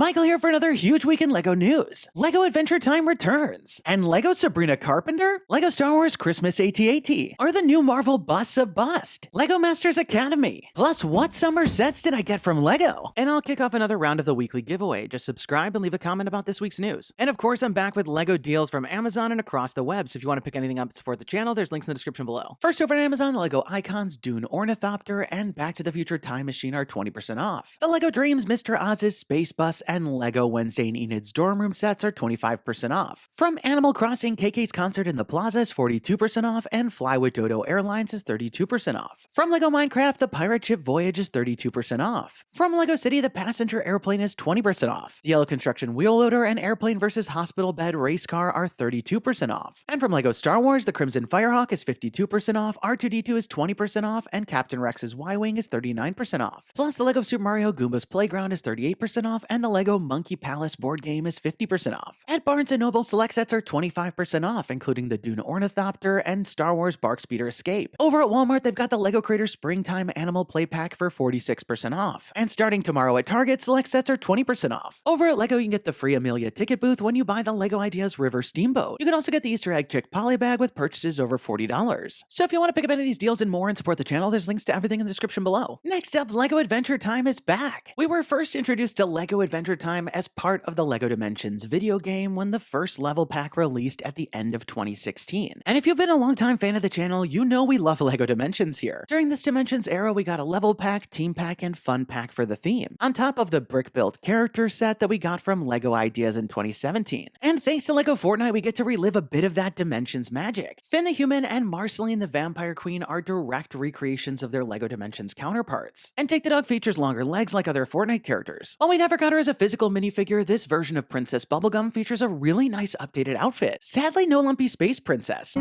Michael here for another huge week in LEGO news. LEGO Adventure Time returns, and LEGO Sabrina Carpenter, LEGO Star Wars Christmas ATAT, are the new Marvel busts of bust, LEGO Masters Academy. Plus, what summer sets did I get from LEGO? And I'll kick off another round of the weekly giveaway. Just subscribe and leave a comment about this week's news. And of course, I'm back with LEGO deals from Amazon and across the web, so if you want to pick anything up to support the channel, there's links in the description below. First over on Amazon, the LEGO Icons, Dune Ornithopter, and Back to the Future Time Machine are 20% off. The LEGO DREAMZzz Mr. Oz's Space Bus and LEGO Wednesday in Enid's Dorm Room sets are 25% off. From Animal Crossing, KK's Concert in the Plaza is 42% off, and Fly with Dodo Airlines is 32% off. From LEGO Minecraft, the Pirate Ship Voyage is 32% off. From LEGO City, the Passenger Airplane is 20% off. The Yellow Construction Wheel Loader and Airplane vs. Hospital Bed Race Car are 32% off. And from LEGO Star Wars, the Crimson Firehawk is 52% off, R2-D2 is 20% off, and Captain Rex's Y-Wing is 39% off. Plus, the LEGO Super Mario Goomba's Playground is 38% off, and the LEGO Monkey Palace board game is 50% off. At Barnes & Noble, select sets are 25% off, including the Dune Ornithopter and Star Wars Bark Speeder Escape. Over at Walmart, they've got the LEGO Creator Springtime Animal Play Pack for 46% off. And starting tomorrow at Target, select sets are 20% off. Over at LEGO, you can get the free Amelia ticket booth when you buy the LEGO Ideas River Steamboat. You can also get the Easter Egg Chick Poly Bag with purchases over $40. So if you want to pick up any of these deals and more and support the channel, there's links to everything in the description below. Next up, LEGO Adventure Time is back. We were first introduced to LEGO Adventure Time as part of the LEGO Dimensions video game when the first level pack released at the end of 2016. And if you've been a longtime fan of the channel, you know we love LEGO Dimensions here. During this Dimensions era, we got a level pack, team pack, and fun pack for the theme, on top of the brick-built character set that we got from LEGO Ideas in 2017. And thanks to LEGO Fortnite, we get to relive a bit of that Dimensions magic. Finn the Human and Marceline the Vampire Queen are direct recreations of their LEGO Dimensions counterparts. And Take the Dog features longer legs like other Fortnite characters. While we never got her as a physical minifigure, this version of Princess Bubblegum features a really nice updated outfit. Sadly, no lumpy space princess.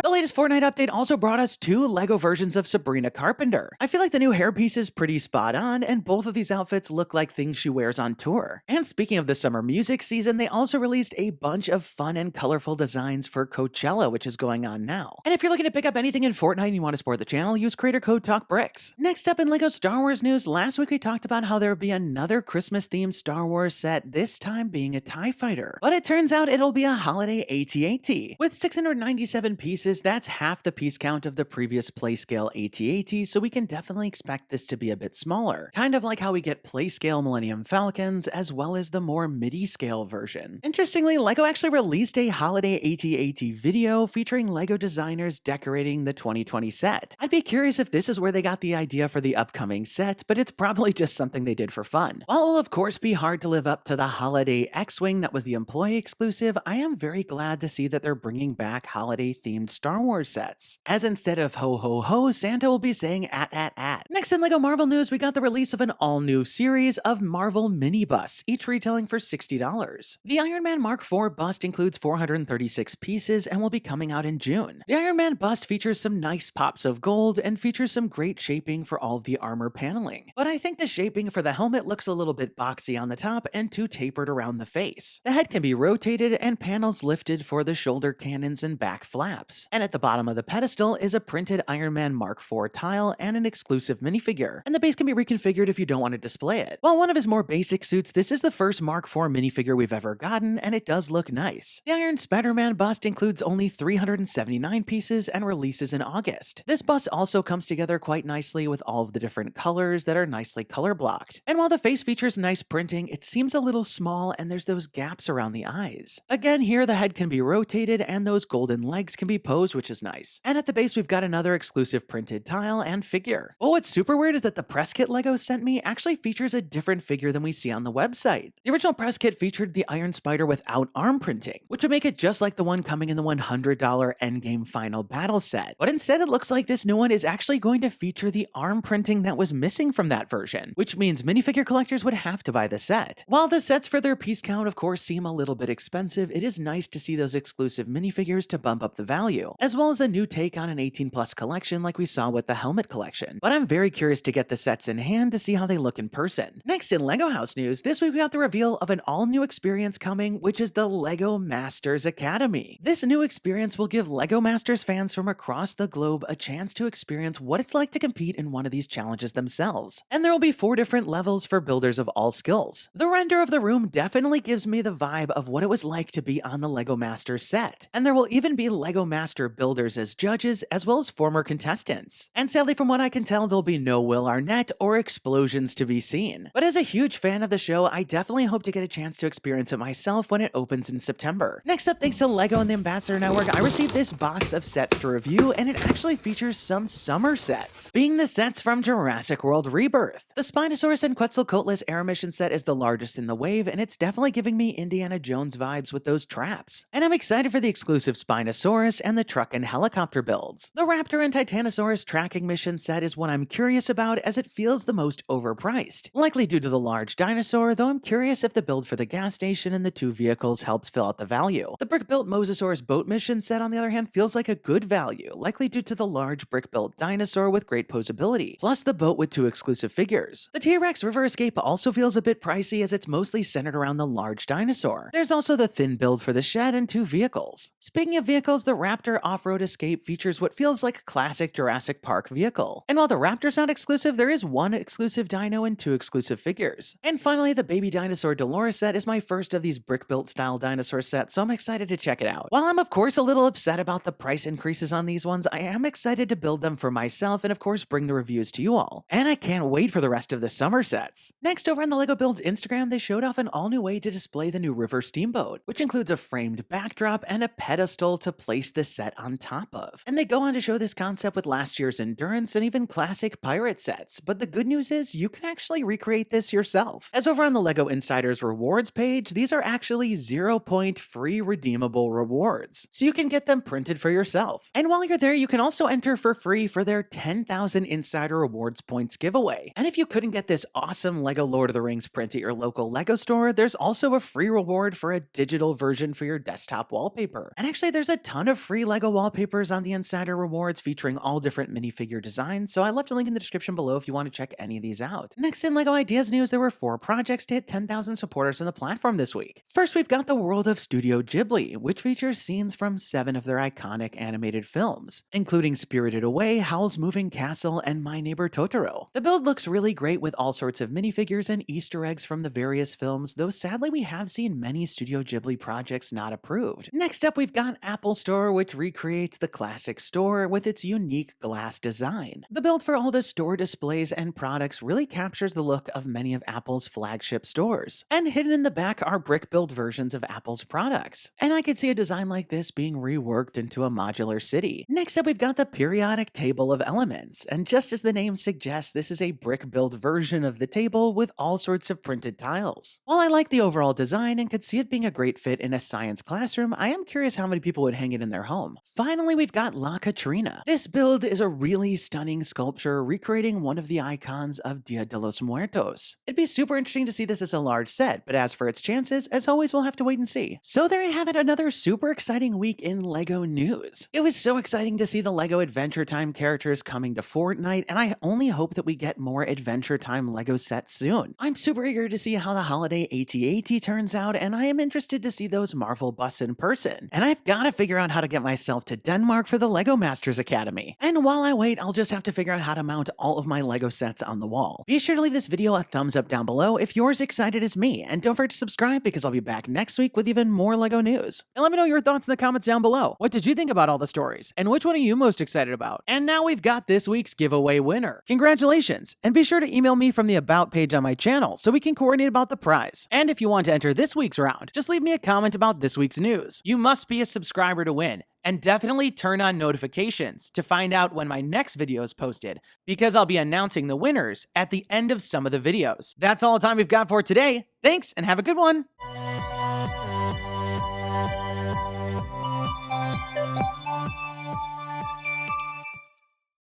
The latest Fortnite update also brought us two LEGO versions of Sabrina Carpenter. I feel like the new hairpiece is pretty spot on, and both of these outfits look like things she wears on tour. And speaking of the summer music season, they also released a bunch of fun and colorful designs for Coachella, which is going on now. And if you're looking to pick up anything in Fortnite and you want to support the channel, use creator code TalkBricks. Next up in LEGO Star Wars news, last week we talked about how there would be another Christmas-themed Star Wars set, this time being a TIE Fighter. But it turns out it'll be a holiday AT-AT. With 697 pieces, that's half the piece count of the previous Playscale AT-AT, so we can definitely expect this to be a bit smaller. Kind of like how we get Playscale Millennium Falcons, as well as the more MIDI-scale version. Interestingly, LEGO actually released a holiday AT-AT video featuring LEGO designers decorating the 2020 set. I'd be curious if this is where they got the idea for the upcoming set, but it's probably just something they did for fun. While it will of course be hard to live up to the holiday X-Wing that was the employee exclusive, I am very glad to see that they're bringing back holiday-themed Star Wars sets. As instead of ho ho ho, Santa will be saying ATAT. Next in LEGO Marvel news, we got the release of an all-new series of Marvel mini busts, each retailing for $60. The Iron Man Mark IV bust includes 436 pieces and will be coming out in June. The Iron Man bust features some nice pops of gold and features some great shaping for all of the armor paneling. But I think the shaping for the helmet looks a little bit boxy on the top and too tapered around the face. The head can be rotated and panels lifted for the shoulder cannons and back flaps. And at the bottom of the pedestal is a printed Iron Man Mark IV tile and an exclusive minifigure. And the base can be reconfigured if you don't want to display it. While one of his more basic suits, this is the first Mark IV minifigure we've ever gotten, and it does look nice. The Iron Spiderman bust includes only 379 pieces and releases in August. This bust also comes together quite nicely with all of the different colors that are nicely color blocked. And while the face features nice printing, it seems a little small and there's those gaps around the eyes. Again, here the head can be rotated and those golden legs can be posed, which is nice. And at the base we've got another exclusive printed tile and figure. But what's super weird is that the press kit LEGO sent me actually features a different figure than we see on the website. The original press kit featured the Iron Spider without arm printing, which would make it just like the one coming in the $100 Endgame Final Battle set. But instead it looks like this new one is actually going to feature the arm printing that was missing from that version, which means minifigure collectors would have to buy the set. While the sets for their piece count of course seem a little bit expensive, it is nice to see those exclusive minifigures to bump up the value. as well as a new take on an 18+ collection like we saw with the helmet collection. But I'm very curious to get the sets in hand to see how they look in person. Next in LEGO House news, this week we got the reveal of an all-new experience coming, which is the LEGO Masters Academy. This new experience will give LEGO Masters fans from across the globe a chance to experience what it's like to compete in one of these challenges themselves. And there will be 4 different levels for builders of all skills. The render of the room definitely gives me the vibe of what it was like to be on the LEGO Masters set. And there will even be LEGO Master builders as judges, as well as former contestants. And sadly, from what I can tell, there'll be no Will Arnett or explosions to be seen. But as a huge fan of the show, I definitely hope to get a chance to experience it myself when it opens in September. Next up, thanks to LEGO and the Ambassador Network, I received this box of sets to review, and it actually features some summer sets, being the sets from Jurassic World Rebirth. The Spinosaurus and Quetzalcoatlus Air Mission set is the largest in the wave, and it's definitely giving me Indiana Jones vibes with those traps. And I'm excited for the exclusive Spinosaurus and the truck and helicopter builds. The Raptor and Titanosaurus tracking mission set is one I'm curious about, as it feels the most overpriced, likely due to the large dinosaur, though I'm curious if the build for the gas station and the 2 vehicles helps fill out the value. The brick-built Mosasaurus boat mission set, on the other hand, feels like a good value, likely due to the large brick-built dinosaur with great posability, plus the boat with 2 exclusive figures. The T-Rex River Escape also feels a bit pricey, as it's mostly centered around the large dinosaur. There's also the thin build for the shed and 2 vehicles. Speaking of vehicles, the Raptor Off-Road Escape features what feels like a classic Jurassic Park vehicle. And while the Raptor's not exclusive, there is 1 exclusive dino and 2 exclusive figures. And finally, the Baby Dinosaur Dolores set is my first of these brick-built style dinosaur sets, so I'm excited to check it out. While I'm of course a little upset about the price increases on these ones, I am excited to build them for myself and of course bring the reviews to you all. And I can't wait for the rest of the summer sets. Next, over on the LEGO Builds Instagram, they showed off an all-new way to display the new River Steamboat, which includes a framed backdrop and a pedestal to place the set on top of. And they go on to show this concept with last year's Endurance and even classic pirate sets, but the good news is you can actually recreate this yourself. As over on the LEGO Insiders rewards page, these are actually 0-point free redeemable rewards, so you can get them printed for yourself. And while you're there, you can also enter for free for their 10,000 Insider Rewards points giveaway. And if you couldn't get this awesome LEGO Lord of the Rings print at your local LEGO store, there's also a free reward for a digital version for your desktop wallpaper. And actually, there's a ton of free LEGO wallpapers on the Insider Rewards featuring all different minifigure designs, so I left a link in the description below if you want to check any of these out. Next in LEGO Ideas news, there were 4 projects to hit 10,000 supporters on the platform this week. First, we've got the world of Studio Ghibli, which features scenes from 7 of their iconic animated films, including Spirited Away, Howl's Moving Castle, and My Neighbor Totoro. The build looks really great with all sorts of minifigures and Easter eggs from the various films, though sadly we have seen many Studio Ghibli projects not approved. Next up, we've got Apple Store, which recreates the classic store with its unique glass design. The build for all the store displays and products really captures the look of many of Apple's flagship stores. And hidden in the back are brick-built versions of Apple's products. And I could see a design like this being reworked into a modular city. Next up, we've got the periodic table of elements. And just as the name suggests, this is a brick-built version of the table with all sorts of printed tiles. While I like the overall design and could see it being a great fit in a science classroom, I am curious how many people would hang it in their home. Finally, we've got La Catrina. This build is a really stunning sculpture recreating one of the icons of Dia de los Muertos. It'd be super interesting to see this as a large set, but as for its chances, as always, we'll have to wait and see. So there you have it, another super exciting week in LEGO news. It was so exciting to see the LEGO Adventure Time characters coming to Fortnite, and I only hope that we get more Adventure Time LEGO sets soon. I'm super eager to see how the holiday AT-AT turns out, and I am interested to see those Marvel busts in person. And I've got to figure out how to get myself to Denmark for the LEGO Masters Academy. And while I wait, I'll just have to figure out how to mount all of my LEGO sets on the wall. Be sure to leave this video a thumbs up down below if you're as excited as me, and don't forget to subscribe because I'll be back next week with even more LEGO news. And let me know your thoughts in the comments down below. What did you think about all the stories? And which one are you most excited about? And now we've got this week's giveaway winner. Congratulations! And be sure to email me from the About page on my channel so we can coordinate about the prize. And if you want to enter this week's round, just leave me a comment about this week's news. You must be a subscriber to win. And definitely turn on notifications to find out when my next video is posted, because I'll be announcing the winners at the end of some of the videos. That's all the time we've got for today. Thanks and have a good one.